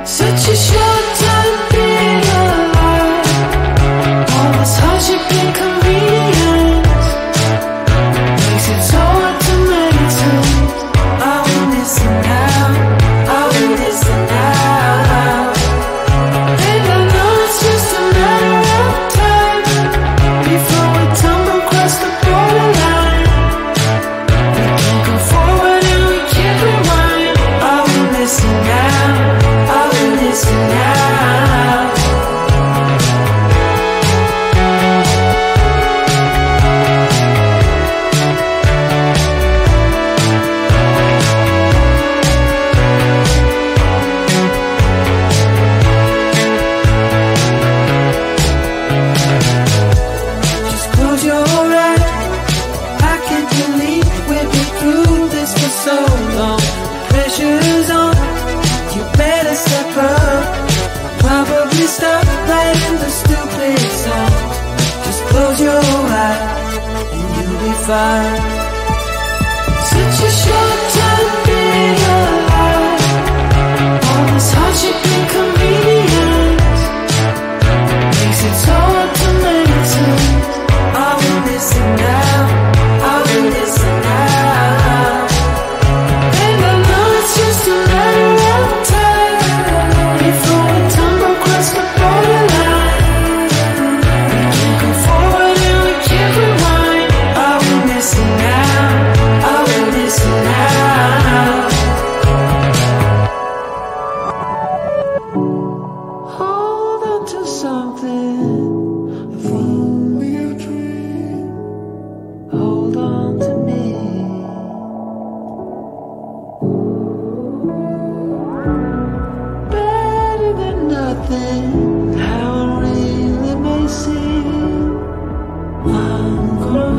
Such a short time being alive, all this hardship and convenience makes it so hard to make sense. I will listen now, I will listen now. And I know it's just a matter of time before we tumble across the borderline. We can't go forward and we can't rewind. I will listen now, I will listen now. Just close your eyes. I can't believe we've been through this for so long. Pressure's on, you better step up. Probably stop playing the stupid song. Just close your eyes and you'll be fine. Such a short time being alive, all this hardship and convenience makes it so hard to make sense. I will listen now, I will listen now. And I know it's just a matter of time before we tumble across the borderline. We can't go forward and we can't rewind. I will listen now, I will listen now. Hold on to something, if only a dream. Hold on to me. Better than nothing, how it really may seem. I'm gonna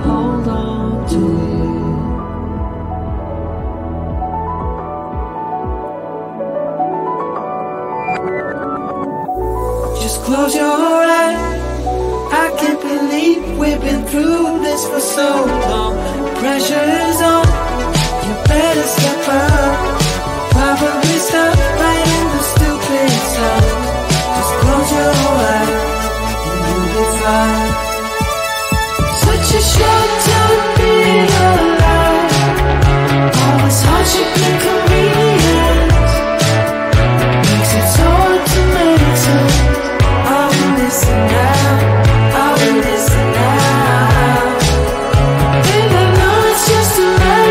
hold on to you. Just close your eyes. I can't believe we've been through this for so long. Pressure is on, you better step up. Probably stop playing the stupid song. Just close your eyes and you'll be fine. Such a short time being alive, all this hardship and convenience makes it so hard to make sense. I will listen now, I will listen now. And I know it's just a matter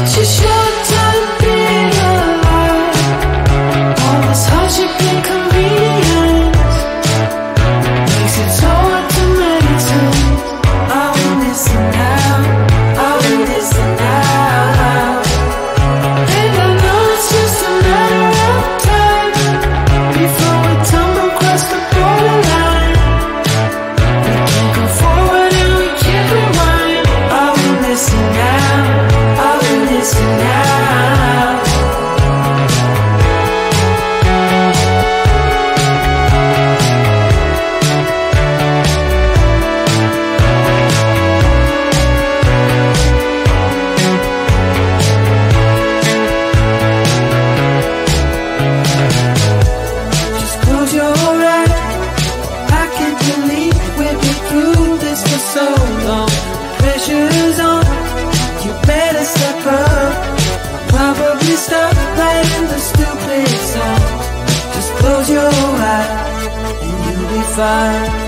It's your short time being alive. All this hardship and convenience makes it so hard to make sense. Are we missing out? Are we missing out? And I know it's just a matter of time before we tumble across the borderline. We can't go forward and we can't rewind. Are we missing out? Are we missing out? Just close your eyes. I can't believe we've been through this for so long. Pressure's on. You better step up. Probably stop playing the stupid song. Just close your eyes and you'll be fine.